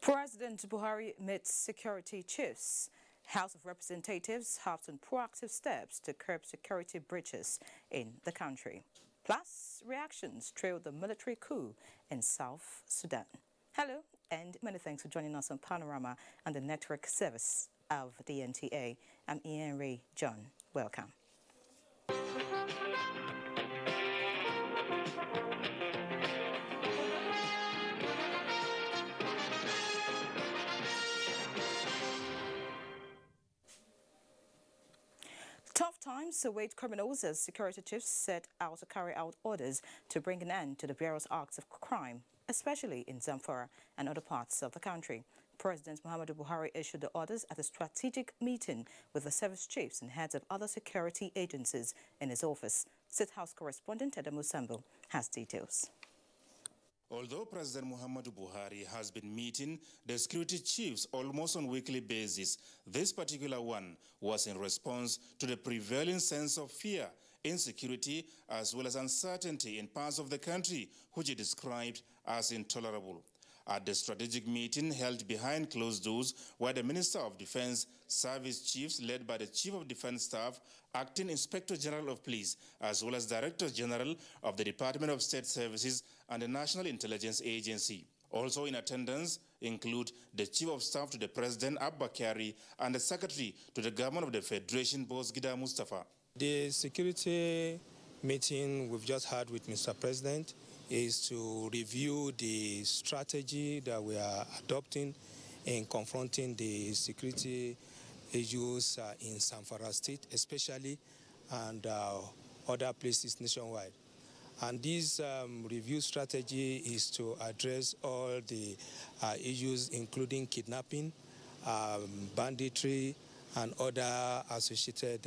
President Buhari meets security chiefs. House of Representatives have taken proactive steps to curb security breaches in the country. Plus, reactions trailed the military coup in South Sudan. Hello, and many thanks for joining us on Panorama and the network service of the NTA. I'm Ian Ray John. Welcome. Tough times await criminals as security chiefs set out to carry out orders to bring an end to the various acts of crime, especially in Zamfara and other parts of the country. President Muhammadu Buhari issued the orders at a strategic meeting with the service chiefs and heads of other security agencies in his office. State House correspondent Adamu Sambo has details. Although President Muhammadu Buhari has been meeting the security chiefs almost on a weekly basis, this particular one was in response to the prevailing sense of fear, insecurity, as well as uncertainty in parts of the country, which he described as intolerable. At the strategic meeting held behind closed doors, where the Minister of Defense, service chiefs led by the Chief of Defense Staff, Acting Inspector General of Police, as well as Director General of the Department of State Services and the National Intelligence Agency. Also in attendance include the Chief of Staff to the President, Abba Kyari, and the Secretary to the Government of the Federation, Boss Gida Mustafa. The security meeting we've just had with Mr. President is to review the strategy that we are adopting in confronting the security issues in Zamfara State, especially, and other places nationwide. And this review strategy is to address all the issues, including kidnapping, banditry, and other associated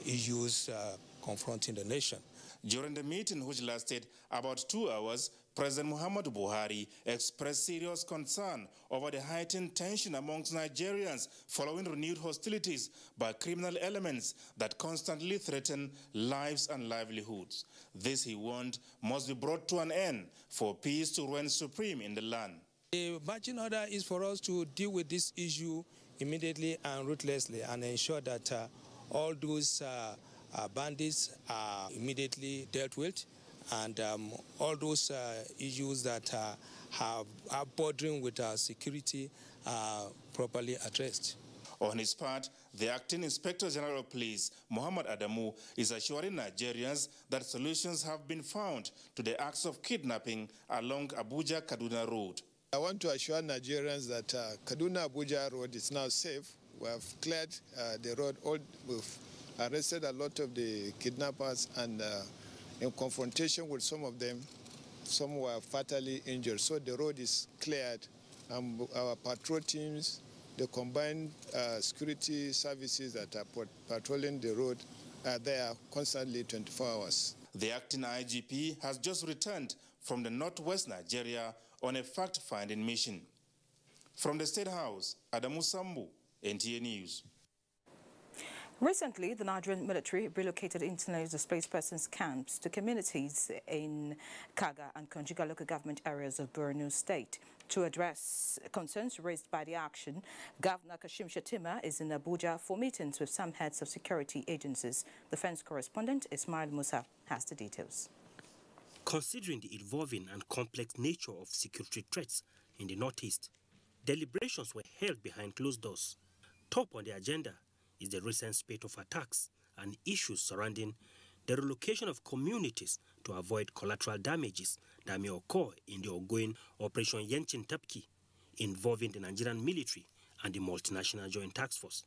issues confronting the nation. During the meeting, which lasted about 2 hours, President Muhammadu Buhari expressed serious concern over the heightened tension amongst Nigerians following renewed hostilities by criminal elements that constantly threaten lives and livelihoods. This, he warned, must be brought to an end for peace to reign supreme in the land. The marching order is for us to deal with this issue immediately and ruthlessly and ensure that all those bandits are immediately dealt with, and all those issues that are bordering with our security are properly addressed. On his part, the Acting Inspector General of Police, Muhammad Adamu, is assuring Nigerians that solutions have been found to the acts of kidnapping along Abuja-Kaduna Road. I want to assure Nigerians that Kaduna-Abuja Road is now safe. We have cleared the road. We've arrested a lot of the kidnappers, and in confrontation with some of them, some were fatally injured. So the road is cleared. Our patrol teams, the combined security services that are patrolling the road are there constantly 24 hours. The acting IGP has just returned from the northwest Nigeria on a fact-finding mission. From the State House, Adamu Sambu, NTA News. Recently, the Nigerian military relocated internally displaced persons camps to communities in Kaga and Konjiga local government areas of Borno State. To address concerns raised by the action, Governor Kashim Shettima is in Abuja for meetings with some heads of security agencies. Defense correspondent Ismail Musa has the details. Considering the evolving and complex nature of security threats in the Northeast, deliberations were held behind closed doors. Top on the agenda is the recent spate of attacks and issues surrounding the relocation of communities to avoid collateral damages that may occur in the ongoing Operation Yenchin Tapki involving the Nigerian military and the multinational joint task force.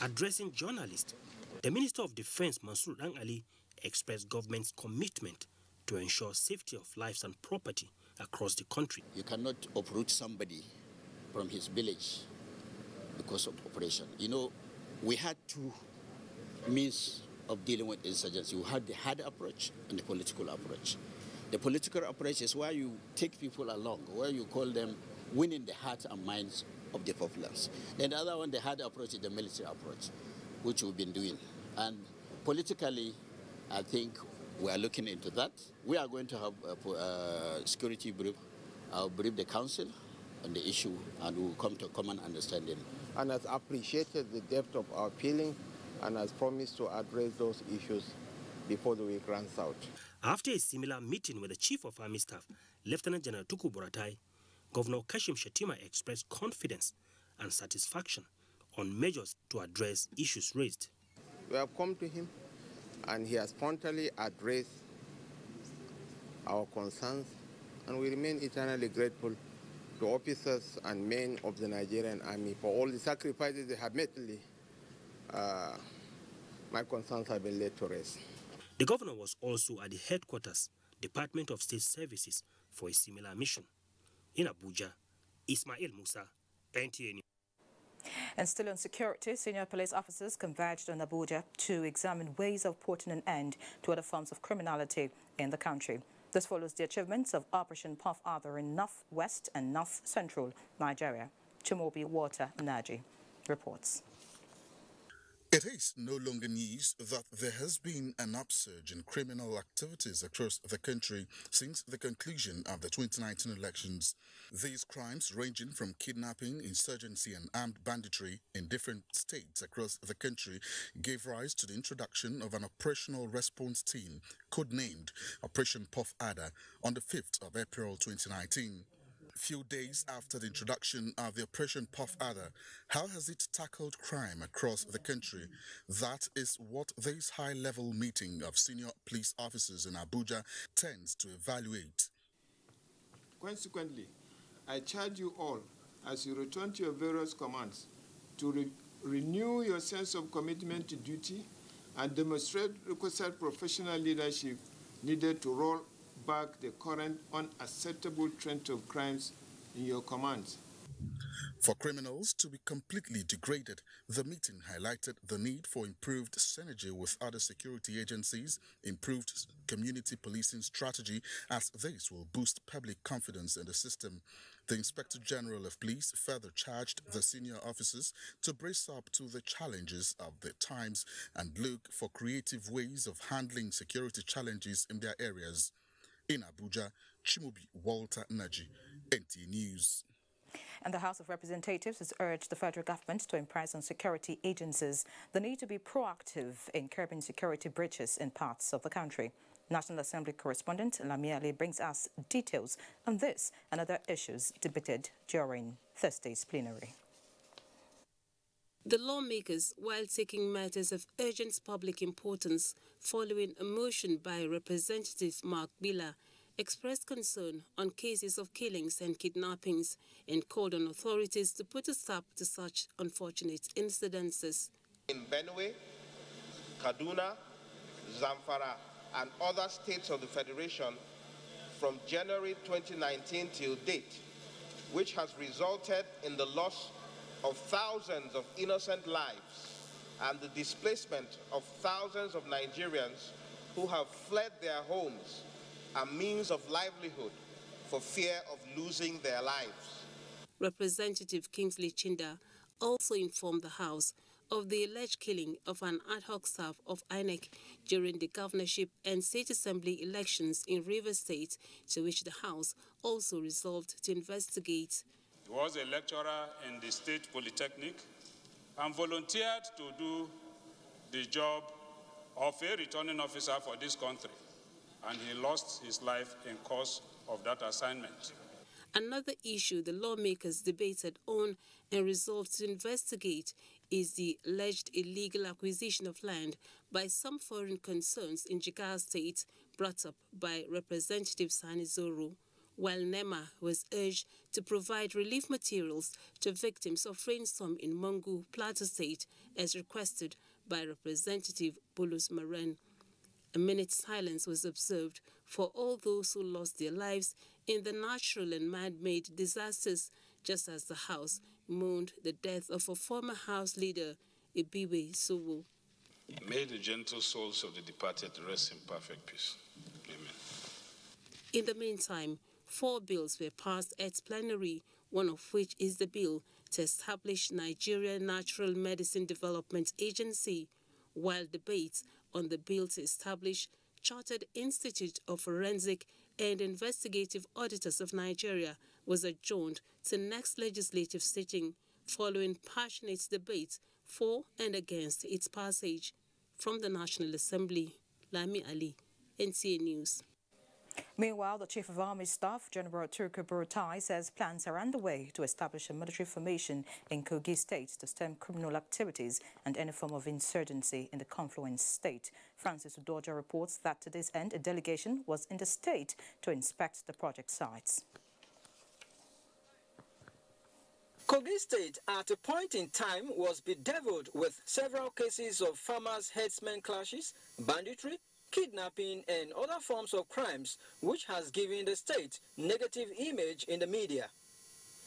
Addressing journalists, the Minister of Defense, Mansour Dan Ali, expressed government's commitment to ensure safety of lives and property across the country. You cannot uproot somebody from his village because of operation. You know, we had two means of dealing with insurgency. We had the hard approach and the political approach. The political approach is where you take people along, where you call them winning the hearts and minds of the populace. Then the other one, the hard approach, is the military approach, which we've been doing. And politically, I think we are looking into that. We are going to have a security brief. I'll brief the council on the issue, and we'll come to a common understanding. And has appreciated the depth of our feeling and has promised to address those issues before the week runs out. After a similar meeting with the Chief of Army Staff, Lieutenant General Tukur Buratai, Governor Kashim Shettima expressed confidence and satisfaction on measures to address issues raised. We have come to him and he has promptly addressed our concerns, and we remain eternally grateful to officers and men of the Nigerian Army for all the sacrifices they have made. My concerns have been laid to rest. The governor was also at the headquarters, Department of State Services, for a similar mission. In Abuja, Ismail Musa, NTA News. And still on security, senior police officers converged on Abuja to examine ways of putting an end to other forms of criminality in the country. This follows the achievements of Operation Puff Adder in North-West and North-Central Nigeria. Chimaobi Water Naji reports. It is no longer news that there has been an upsurge in criminal activities across the country since the conclusion of the 2019 elections. These crimes, ranging from kidnapping, insurgency and armed banditry in different states across the country, gave rise to the introduction of an operational response team codenamed Operation Puff Adder on the 5th of April 2019. Few days after the introduction of the Operation Puff Adder, how has it tackled crime across the country? That is what this high-level meeting of senior police officers in Abuja tends to evaluate. Consequently, I charge you all, as you return to your various commands, to renew your sense of commitment to duty and demonstrate requisite professional leadership needed to roll back the current unacceptable trend of crimes in your commands. For criminals to be completely degraded, the meeting highlighted the need for improved synergy with other security agencies, improved community policing strategy, as this will boost public confidence in the system. The Inspector General of Police further charged the senior officers to brace up to the challenges of the times and look for creative ways of handling security challenges in their areas. In Abuja, Chimaobi Walter Naji, NTA News. And the House of Representatives has urged the federal government to impress on security agencies the need to be proactive in curbing security breaches in parts of the country. National Assembly correspondent Lamia Ali brings us details on this and other issues debated during Thursday's plenary. The lawmakers, while taking matters of urgent public importance following a motion by Representative Mark Bila, expressed concern on cases of killings and kidnappings and called on authorities to put a stop to such unfortunate incidences. In Benue, Kaduna, Zamfara, and other states of the Federation from January 2019 till date, which has resulted in the loss of thousands of innocent lives and the displacement of thousands of Nigerians who have fled their homes and means of livelihood for fear of losing their lives. Representative Kingsley Chinda also informed the House of the alleged killing of an ad hoc staff of INEC during the governorship and state assembly elections in Rivers State, to which the House also resolved to investigate. He was a lecturer in the State Polytechnic and volunteered to do the job of a returning officer for this country, and he lost his life in course of that assignment. Another issue the lawmakers debated on and resolved to investigate is the alleged illegal acquisition of land by some foreign concerns in Jigawa State, brought up by Representative Sani Zoro, while NEMA was urged to provide relief materials to victims of rainstorm in Mungu, Plateau State, as requested by Representative Bulus Maren. A minute's silence was observed for all those who lost their lives in the natural and man-made disasters, just as the House mourned the death of a former House leader, Ibiwe Sowo. May the gentle souls of the departed rest in perfect peace. Amen. In the meantime, 4 bills were passed at plenary, one of which is the bill to establish Nigeria Natural Medicine Development Agency, while debates on the bill to establish Chartered Institute of Forensic and Investigative Auditors of Nigeria was adjourned to next legislative sitting following passionate debates for and against its passage. From the National Assembly, Lami Ali, NTA News. Meanwhile, the Chief of Army Staff, General Turku Buratai, says plans are underway to establish a military formation in Kogi State to stem criminal activities and any form of insurgency in the confluent state. Francis Udoja reports that to this end, a delegation was in the state to inspect the project sites. Kogi State, at a point in time, was bedeviled with several cases of farmers' herdsmen clashes, banditry, kidnapping and other forms of crimes, which has given the state negative image in the media.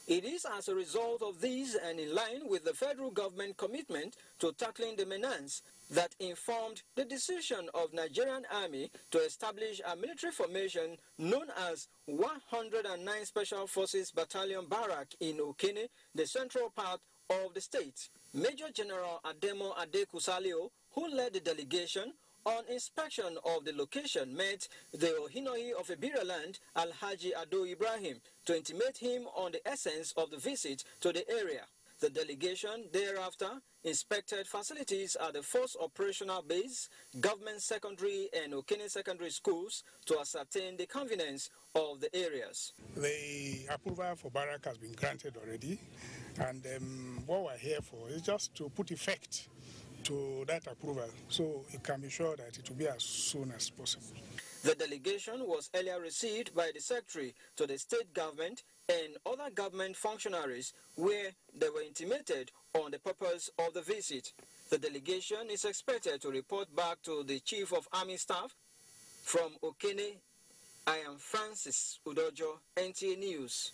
It is as a result of these and in line with the federal government commitment to tackling the menace that informed the decision of Nigerian Army to establish a military formation known as 109 Special Forces Battalion Barrack in Okene, the central part of the state. Major General Ademo Adekusalio, who led the delegation on inspection of the location, met the Ohinoi of Ibiraland, Alhaji Ado Ibrahim, to intimate him on the essence of the visit to the area. The delegation thereafter inspected facilities at the Force Operational Base, Government Secondary and Okene Secondary Schools to ascertain the convenience of the areas. The approval for Barrack has been granted already, and what we're here for is just to put effect to that approval, so it can be sure that it will be as soon as possible. The delegation was earlier received by the Secretary to the state government and other government functionaries, where they were intimated on the purpose of the visit. The delegation is expected to report back to the Chief of Army Staff. From Okene, I am Francis Udojo, NTA News.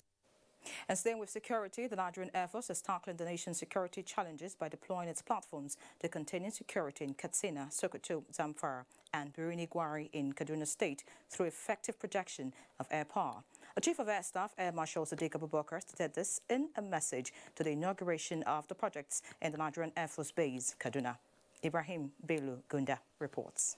And staying with security, the Nigerian Air Force is tackling the nation's security challenges by deploying its platforms to contain security in Katsina, Sokoto, Zamfara, and Birni Gwari in Kaduna State through effective projection of air power. The Chief of Air Staff, Air Marshal Sadiq Abubakar, stated this in a message to the inauguration of the projects in the Nigerian Air Force Base, Kaduna. Ibrahim Belu Gunda reports.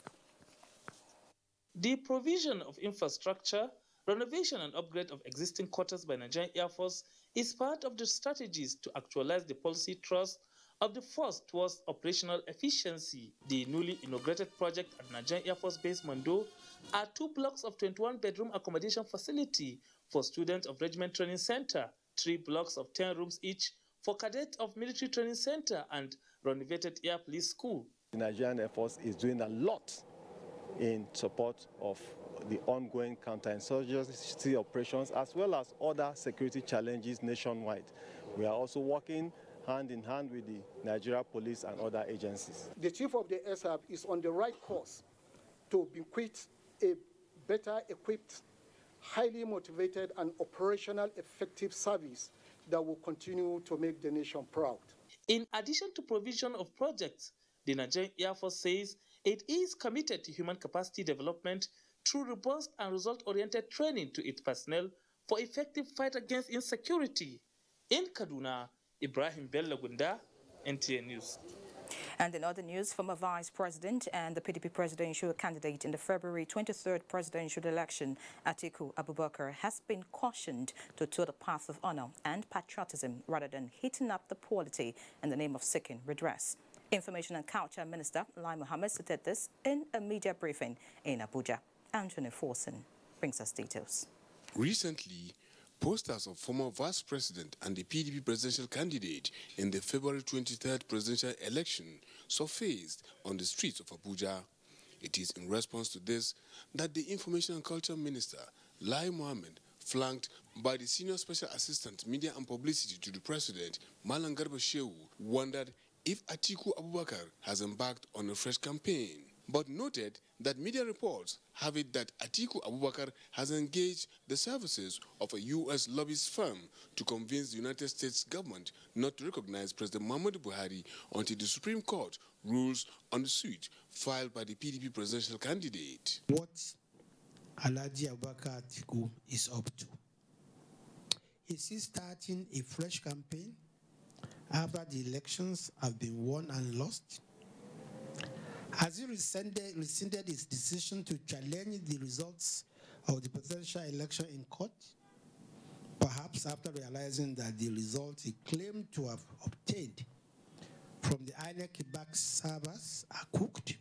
The provision of infrastructure, renovation and upgrade of existing quarters by Nigerian Air Force is part of the strategies to actualize the policy thrust of the force towards operational efficiency. The newly inaugurated project at Nigerian Air Force Base Mando are 2 blocks of 21-bedroom accommodation facility for students of Regiment Training Center, 3 blocks of 10 rooms each for cadets of Military Training Center, and renovated Air Police School. The Nigerian Air Force is doing a lot in support of the ongoing counterinsurgency operations as well as other security challenges nationwide. We are also working hand in hand with the Nigeria Police and other agencies. The Chief of the SAP is on the right course to bequeath a better equipped, highly motivated and operational effective service that will continue to make the nation proud. In addition to provision of projects, the Nigerian Air Force says it is committed to human capacity development through robust and result-oriented training to its personnel for effective fight against insecurity. In Kaduna, Ibrahim Bello Gunda, NTA News. And in other news, former Vice President and the PDP presidential candidate in the February 23rd presidential election, Atiku Abubakar, has been cautioned to tour the path of honor and patriotism rather than heating up the polity in the name of seeking redress. Information and Culture Minister Lai Mohammed stated this in a media briefing in Abuja. Anthony Forson brings us details. Recently, posters of former Vice President and the PDP presidential candidate in the February 23rd presidential election surfaced on the streets of Abuja. It is in response to this that the Information and Culture Minister, Lai Mohammed, flanked by the Senior Special Assistant Media and Publicity to the President, Malam Garba Shehu, wondered if Atiku Abubakar has embarked on a fresh campaign, but noted that media reports have it that Atiku Abubakar has engaged the services of a U.S. lobbyist firm to convince the United States government not to recognize President Muhammadu Buhari until the Supreme Court rules on the suit filed by the PDP presidential candidate. What Alhaji Abubakar Atiku is up to? Is he starting a fresh campaign after the elections have been won and lost? Has he rescinded his decision to challenge the results of the presidential election in court? perhaps after realizing that the results he claimed to have obtained from the INEC kickback servers are cooked?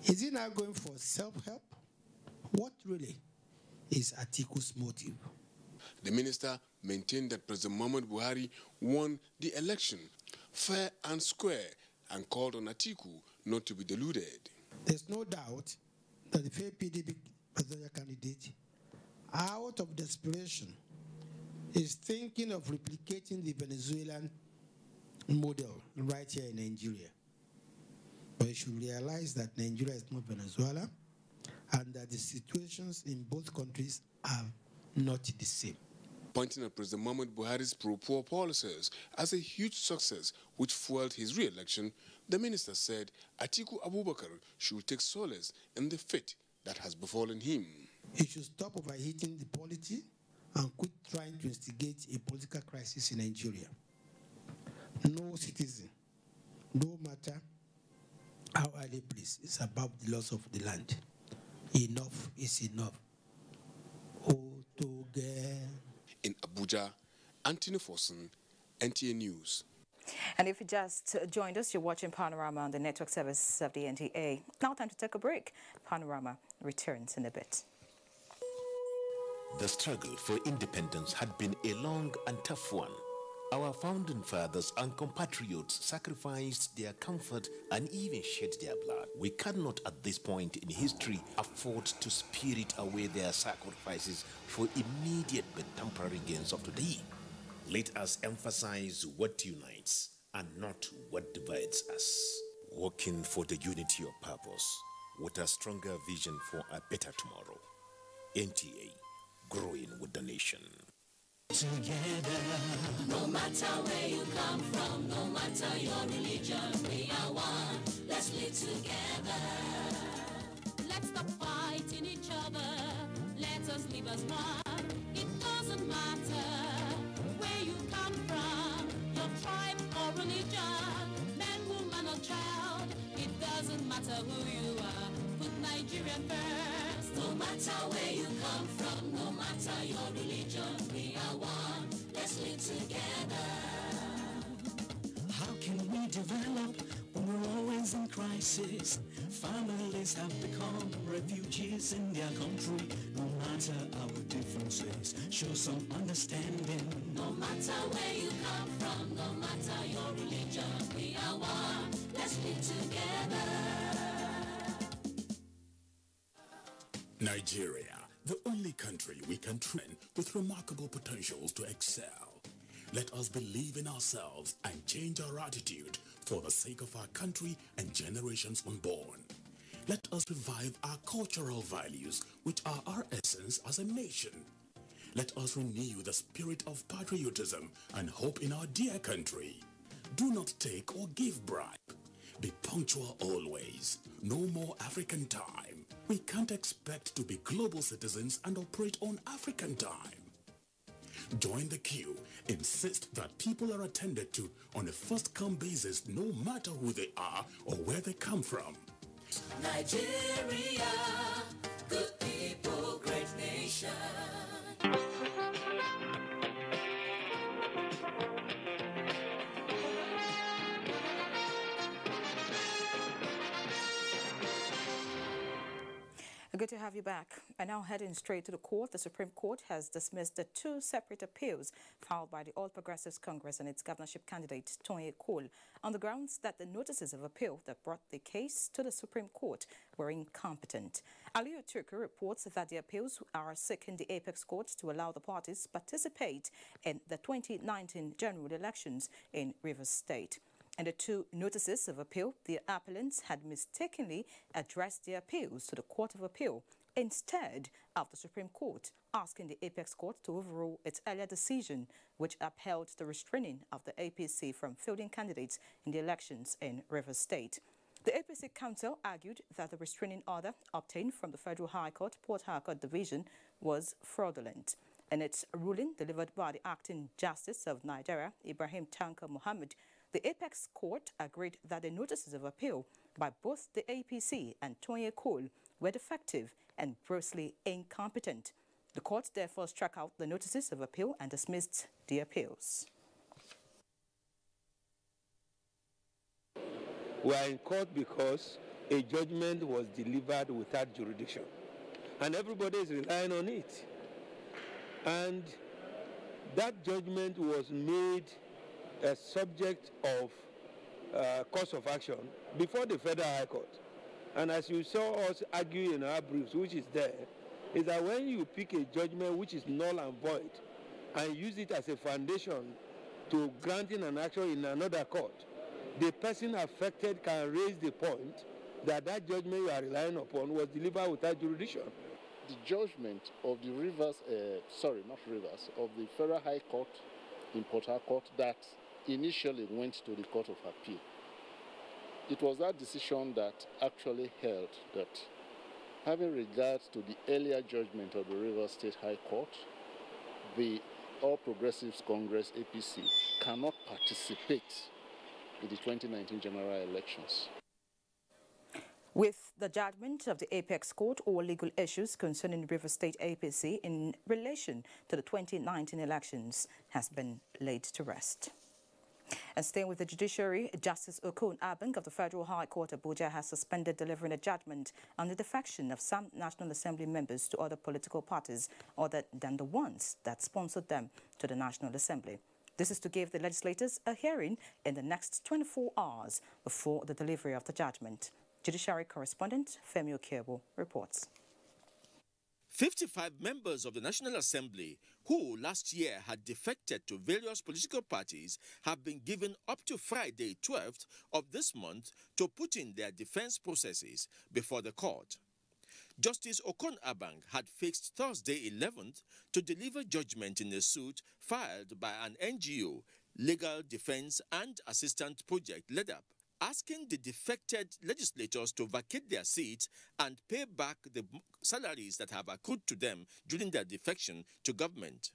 Is he now going for self-help? What really is Atiku's motive? The minister maintained that President Muhammadu Buhari won the election fair and square and called on Atiku not to be deluded. There's no doubt that the fair PDP presidential candidate, out of desperation, is thinking of replicating the Venezuelan model right here in Nigeria. But you should realize that Nigeria is not Venezuela and that the situations in both countries are not the same. Pointing at President Muhammadu Buhari's pro-poor policies as a huge success which fueled his re-election, the minister said Atiku Abubakar should take solace in the fate that has befallen him. He should stop overheating the polity and quit trying to instigate a political crisis in Nigeria. No citizen, no matter how highly placed, is above the loss of the land. Enough is enough. In Abuja, Anthony Forson, NTA News. And if you just joined us, you're watching Panorama on the network service of the NTA. Now time to take a break. Panorama returns in a bit. The struggle for independence had been a long and tough one. Our founding fathers and compatriots sacrificed their comfort and even shed their blood. We cannot at this point in history afford to spirit away their sacrifices for immediate but temporary gains of today. Let us emphasize what unites and not what divides us. Working for the unity of purpose with a stronger vision for a better tomorrow. NTA, growing with the nation. Together, no matter where you come from, no matter your religion, we are one. Let's live together. Let's stop fighting each other. Let us live as one. It doesn't matter where you come from, your tribe or religion, man, woman or child. It doesn't matter who you are. Put Nigeria first. No matter where you come from, no matter your religion, we are one. Let's live together. How can we develop when we're always in crisis? Families have become refugees in their country. No matter our differences, show some understanding. No matter where you come from, no matter your religion, we are one. Let's live together. Nigeria, the only country we can train with remarkable potentials to excel. Let us believe in ourselves and change our attitude for the sake of our country and generations unborn. Let us revive our cultural values, which are our essence as a nation. Let us renew the spirit of patriotism and hope in our dear country. Do not take or give bribe. Be punctual always. No more African time. We can't expect to be global citizens and operate on African time. Join the queue. Insist that people are attended to on a first-come basis, no matter who they are or where they come from. Nigeria, good people, great nation. Good to have you back. And now heading straight to the court, the Supreme Court has dismissed the two separate appeals filed by the All Progressives Congress and its governorship candidate, Tony Cole, on the grounds that the notices of appeal that brought the case to the Supreme Court were incompetent. Aliyu Turku reports that the appeals are seeking the Apex Court to allow the parties participate in the 2019 general elections in Rivers State. In the two notices of appeal, the appellants had mistakenly addressed their appeals to the Court of Appeal instead of the Supreme Court, asking the Apex Court to overrule its earlier decision, which upheld the restraining of the APC from fielding candidates in the elections in Rivers State. The APC Council argued that the restraining order obtained from the Federal High Court, Port Harcourt Division, was fraudulent. In its ruling delivered by the acting Justice of Nigeria, Ibrahim Tanko Muhammad, the Apex Court agreed that the notices of appeal by both the APC and Tony Cole were defective and grossly incompetent. The court therefore struck out the notices of appeal and dismissed the appeals. We are in court because a judgment was delivered without jurisdiction, and everybody is relying on it. And that judgment was made a subject of course of action before the Federal High Court. And as you saw us argue in our briefs, which is there, is that when you pick a judgment which is null and void and use it as a foundation to granting an action in another court, the person affected can raise the point that that judgment you are relying upon was delivered without jurisdiction. The judgment of the of the Federal High Court in Port Harcourt that initially went to the Court of Appeal. It was that decision that actually held that, having regard to the earlier judgment of the Rivers State High Court, the All Progressives Congress, APC, cannot participate in the 2019 general elections. With the judgment of the Apex Court, all legal issues concerning Rivers State APC in relation to the 2019 elections has been laid to rest. And staying with the judiciary, Justice Okon Abang of the Federal High Court Abuja has suspended delivering a judgment on the defection of some National Assembly members to other political parties other than the ones that sponsored them to the National Assembly. This is to give the legislators a hearing in the next 24 hours before the delivery of the judgment. Judiciary correspondent Femi Okebo reports. 55 members of the National Assembly who last year had defected to various political parties have been given up to Friday 12th of this month to put in their defense processes before the court. Justice Okon Abang had fixed Thursday 11th to deliver judgment in a suit filed by an NGO, Legal Defense and Assistance Project, LEDAP, asking the defected legislators to vacate their seats and pay back the salaries that have accrued to them during their defection to government.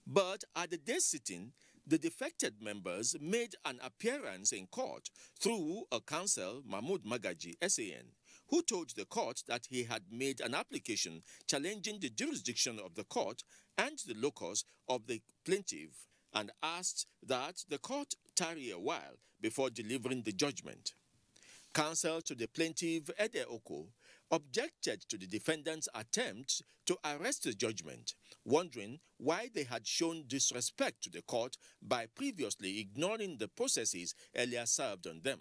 But at the day sitting, the defected members made an appearance in court through a counsel, Mahmoud Magaji, SAN, who told the court that he had made an application challenging the jurisdiction of the court and the locus of the plaintiff, and asked that the court tarry a while before delivering the judgment. Counsel to the plaintiff, Ede Oko, objected to the defendants' attempt to arrest the judgment, wondering why they had shown disrespect to the court by previously ignoring the processes earlier served on them.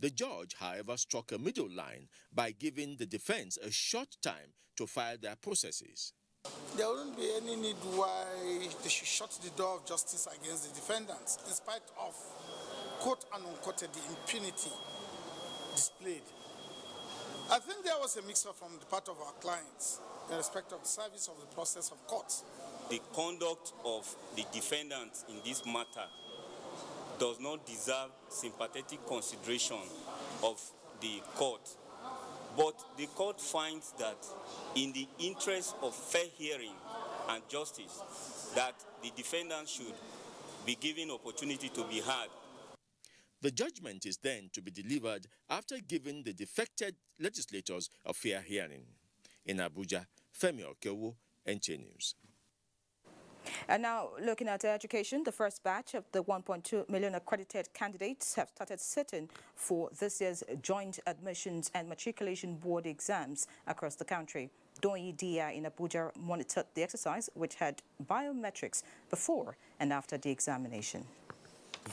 The judge, however, struck a middle line by giving the defense a short time to file their processes. There wouldn't be any need why they should shut the door of justice against the defendants, in spite of, quote and unquote, the impunity displayed. I think there was a mix-up from the part of our clients in respect of the service of the process of courts. The conduct of the defendants in this matter does not deserve sympathetic consideration of the court. But the court finds that in the interest of fair hearing and justice, that the defendant should be given opportunity to be heard. The judgment is then to be delivered after giving the defected legislators a fair hearing. In Abuja, Femi Okewo, NTA News. And now, looking at education, the first batch of the 1.2 million accredited candidates have started sitting for this year's Joint Admissions and Matriculation Board exams across the country. Doyi Dia in Abuja monitored the exercise, which had biometrics before and after the examination.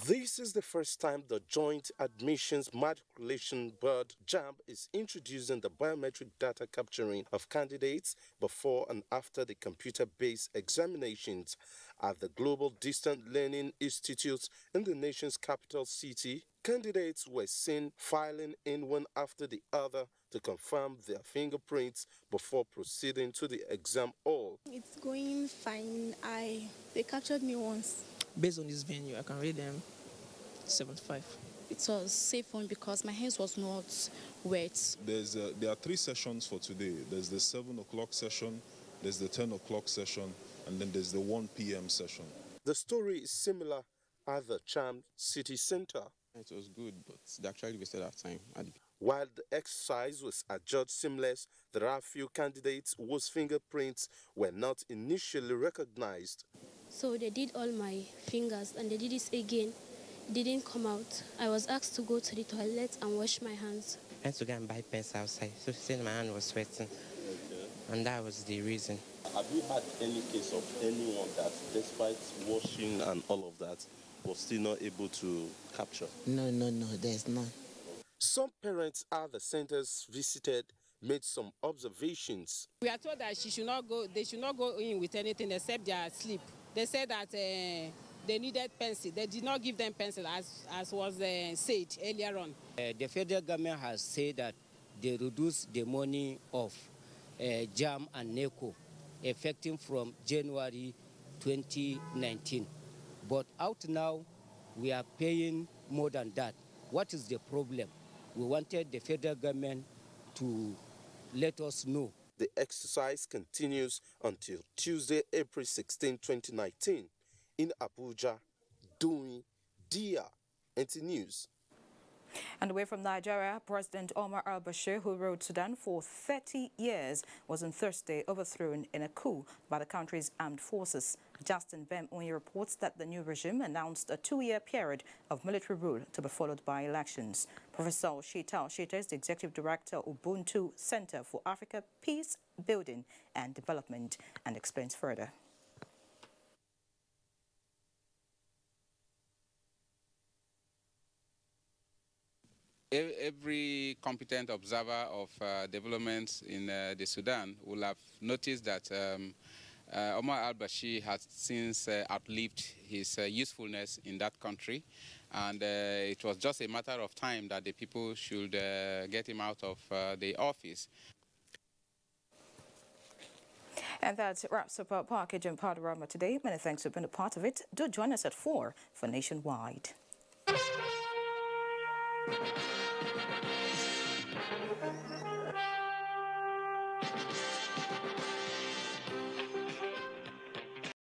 This is the first time the Joint Admissions Matriculation Board JAMB is introducing the biometric data capturing of candidates before and after the computer-based examinations at the Global Distant Learning Institutes in the nation's capital city. Candidates were seen filing in one after the other to confirm their fingerprints before proceeding to the exam hall. It's going fine. They captured me once. Based on this venue, I can rate them 75. It was safe one because my hands was not wet. There are 3 sessions for today. There's the 7 o'clock session, there's the 10 o'clock session, and then there's the 1 p.m. session. The story is similar at the Charm City Center. It was good, but they actually wasted our time. While the exercise was adjudged seamless, there are few candidates whose fingerprints were not initially recognized. So they did all my fingers and they did it again. It didn't come out. I was asked to go to the toilet and wash my hands. I had to go and buy pens outside, so since my hand was sweating. Okay. And that was the reason. Have you had any case of anyone that, despite washing and all of that, was still not able to capture? No, there's none. Some parents at the centers visited made some observations. We are told that they should not go in with anything except their sleep. They said that they needed pencil. They did not give them pencil as was said earlier on. The federal government has said that they reduced the money of JAM and NECO effective from January 2019. But out now, we are paying more than that. What is the problem? We wanted the federal government to let us know. The exercise continues until Tuesday, April 16, 2019 in Abuja, Doing, Dia, NT News. And away from Nigeria, President Omar al-Bashir, who ruled Sudan for 30 years, was on Thursday overthrown in a coup by the country's armed forces. Justin Bem-Onye reports that the new regime announced a 2-year period of military rule to be followed by elections. Professor Shita Shita is the Executive Director of Ubuntu Center for Africa, Peace, Building and Development, and explains further. Every competent observer of developments in the Sudan will have noticed that Omar al-Bashir has since outlived his usefulness in that country, and it was just a matter of time that the people should get him out of the office. And that wraps up our package and Panorama today. Many thanks for being a part of it. Do join us at 4 for Nationwide.